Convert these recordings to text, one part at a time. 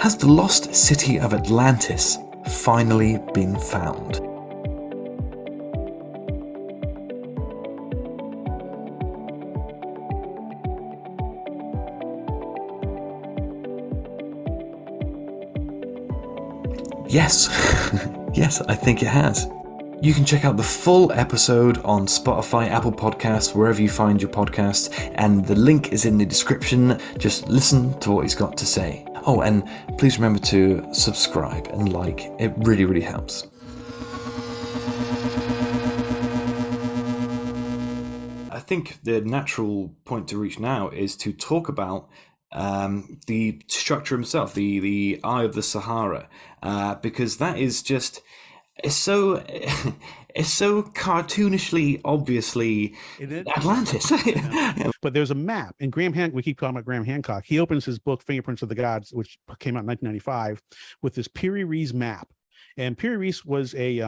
Has the lost city of Atlantis finally been found? Yes, yes, I think it has. You can check out the full episode on Spotify, Apple Podcasts, wherever you find your podcasts, and the link is in the description. Just listen to what he's got to say. Oh, and please remember to subscribe and like. It really, really helps. I think the natural point to reach now is to talk about the structure himself, the Eye of the Sahara, because that is just it's so cartoonishly obviously Atlantis. But there's a map, and we keep talking about Graham Hancock. He opens his book Fingerprints of the Gods, which came out in 1995, with this Piri Reis map. And Piri Reis was a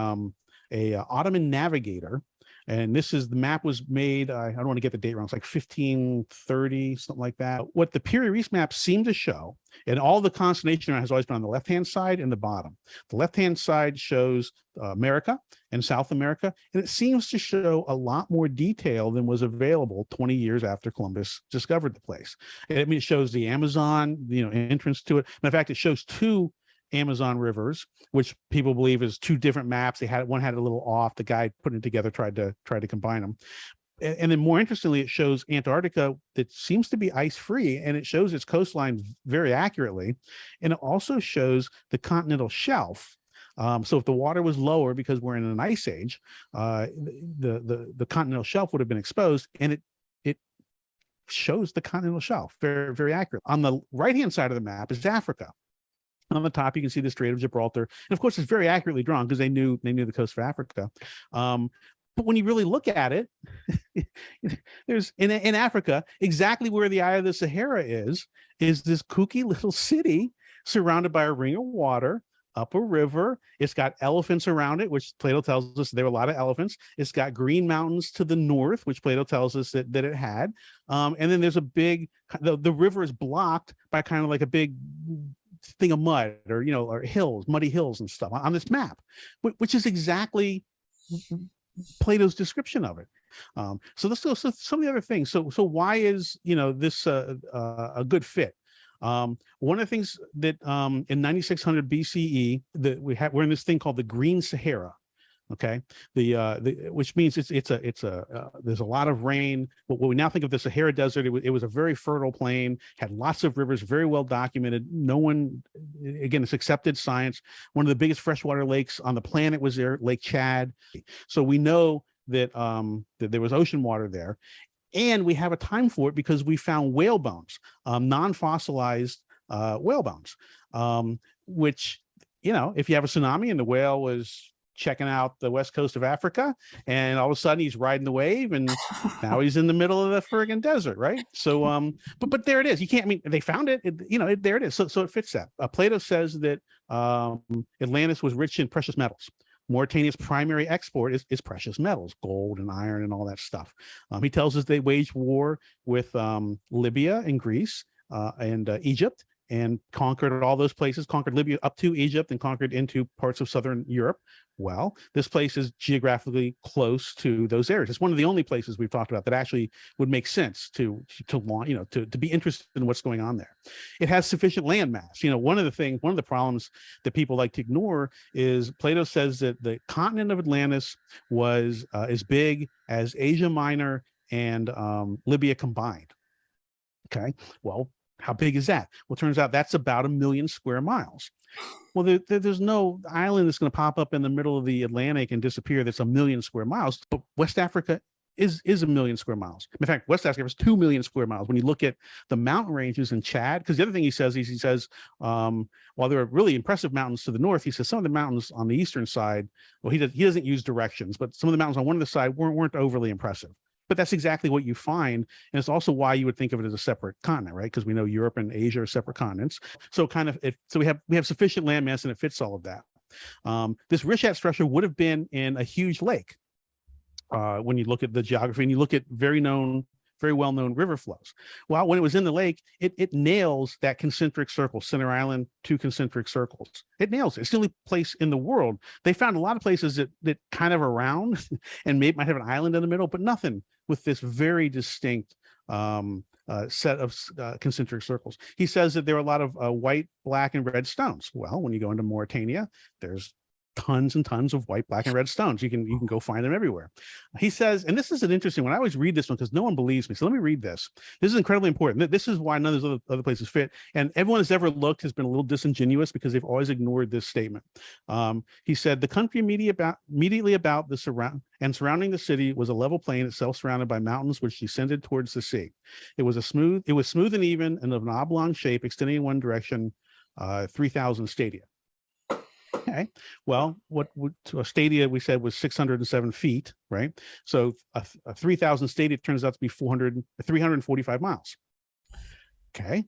Ottoman navigator. And the map was made, I don't want to get the date wrong, it's like 1530, something like that. What the Piri Reis map seemed to show, and all the constellation has always been on the left-hand side and the bottom. The left-hand side shows America and South America, and it seems to show a lot more detail than was available 20 years after Columbus discovered the place. It shows the Amazon, entrance to it. In fact, it shows two Amazon rivers, which people believe is two different maps. One had a little off. The guy putting it together tried to combine them. And then more interestingly, it shows Antarctica that seems to be ice-free, and it shows its coastline very accurately. And it also shows the continental shelf. So if the water was lower because we're in an ice age, the continental shelf would have been exposed, and it shows the continental shelf very, very accurate. On the right-hand side of the map is Africa. On the top, you can see the Strait of Gibraltar, and of course, it's very accurately drawn because they knew the coast of Africa. But when you really look at it, there's in Africa, exactly where the Eye of the Sahara is this kooky little city surrounded by a ring of water up a river. It's got elephants around it, which Plato tells us there were a lot of elephants. It's got green mountains to the north, which Plato tells us that it had. And then there's the river is blocked by kind of like a big thing of mud or hills, muddy hills and stuff on this map, which is exactly Plato's description of it. So let's go. So some of the other things. So why is this a good fit? One of the things that in 9600 BCE that we're in this thing called the Green Sahara. Okay, which means it's there's a lot of rain. What we now think of the Sahara Desert, it was a very fertile plain, had lots of rivers, very well documented. No one, again, it's accepted science. One of the biggest freshwater lakes on the planet was there, Lake Chad. So we know that there was ocean water there, and we have a time for it because we found whale bones, non-fossilized whale bones, which if you have a tsunami and the whale was checking out the west coast of Africa, and all of a sudden he's riding the wave, and now he's in the middle of the friggin' desert, right? So, but there it is. You can't. They found it. There it is. So it fits that. Plato says that Atlantis was rich in precious metals. Mauritania's primary export is precious metals, gold and iron and all that stuff. He tells us they waged war with Libya and Greece and Egypt, and conquered all those places, conquered Libya up to Egypt, and conquered into parts of southern Europe. Well, this place is geographically close to those areas. It's one of the only places we've talked about that actually would make sense to be interested in what's going on there. It has sufficient land mass. One of the problems that people like to ignore is Plato says that the continent of Atlantis was as big as Asia Minor and Libya combined. Okay, well, how big is that? Well, it turns out that's about 1 million square miles. Well, there's no island that's going to pop up in the middle of the Atlantic and disappear that's 1 million square miles. But West Africa is 1 million square miles. In fact, West Africa is 2 million square miles. When you look at the mountain ranges in Chad, because the other thing he says, while there are really impressive mountains to the north, he says some of the mountains on the eastern side, well, he doesn't use directions, but some of the mountains on one of the side weren't overly impressive. But that's exactly what you find, and it's also why you would think of it as a separate continent, right? Because we know Europe and Asia are separate continents. So we have sufficient landmass, and it fits all of that. This Richat structure would have been in a huge lake. When you look at the geography and you look at very known very well-known river flows. Well, when it was in the lake, it nails that concentric circle, Center Island, 2 concentric circles. It nails it. It's the only place in the world. They found a lot of places that kind of around and maybe might have an island in the middle, but nothing with this very distinct set of concentric circles. He says that there are a lot of white, black, and red stones. Well, when you go into Mauritania, there's tons and tons of white, black, and red stones. You can go find them everywhere. He says, and this is an interesting one. I always read this one because no one believes me. So let me read this. This is incredibly important. This is why none of those other places fit. And everyone who's ever looked has been a little disingenuous because they've always ignored this statement. He said, the country immediately about the surrounding the city was a level plain itself surrounded by mountains which descended towards the sea. It was smooth and even and of an oblong shape extending in one direction, 3,000 stadia. Okay, well, what a stadia we said was 607 feet, right? So a 3,000 stadia turns out to be 345 miles. Okay,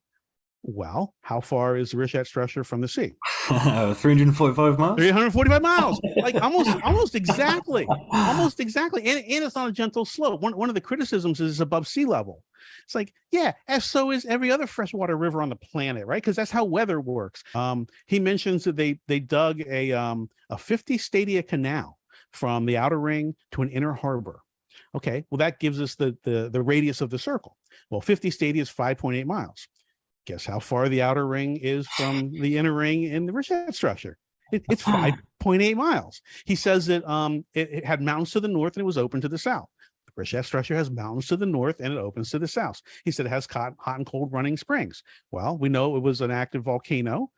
well, how far is the Richat structure from the sea? 345 miles. 345 miles, like almost exactly, and it's on a gentle slope. One of the criticisms is above sea level. It's like, yeah, as so is every other freshwater river on the planet, right? Because that's how weather works. He mentions that they dug a 50 stadia canal from the outer ring to an inner harbor. Okay, well, that gives us the radius of the circle. Well, 50 stadia is 5.8 miles. Guess how far the outer ring is from the inner ring in the Richat structure? It's 5.8 miles. He says that it had mountains to the north and it was open to the south. The Richat structure has mountains to the north and it opens to the south. He said it has hot and cold running springs. Well, we know it was an active volcano,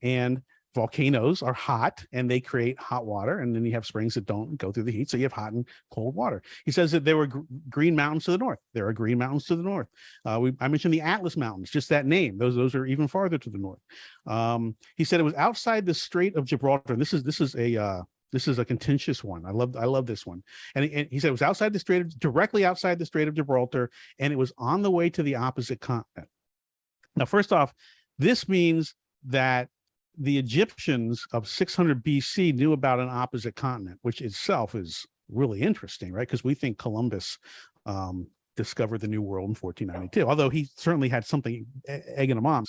and volcanoes are hot and they create hot water, and then you have springs that don't go through the heat, so you have hot and cold water. He says that there were green mountains to the north. There are green mountains to the north. I mentioned the Atlas Mountains, just that name. Those are even farther to the north. He said it was outside the Strait of Gibraltar. And this is a contentious one. I love this one. And he said it was directly outside the Strait of Gibraltar, and it was on the way to the opposite continent. Now, first off, this means that the Egyptians of 600 BC knew about an opposite continent, which itself is really interesting, right? Because we think Columbus discovered the New World in 1492, although he certainly had something egging him on.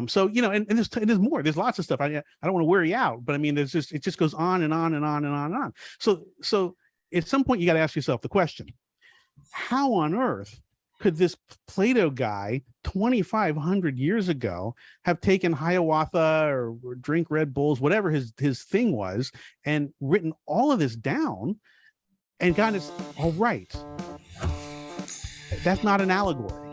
So, and there's more. There's lots of stuff. I don't want to wear you out, but I mean, it just goes on and on and on and on and on. So at some point, you got to ask yourself the question: how on earth could this Plato guy 2,500 years ago have taken Hiawatha or drink Red Bulls, whatever his thing was, and written all of this down and gotten it all right? That's not an allegory.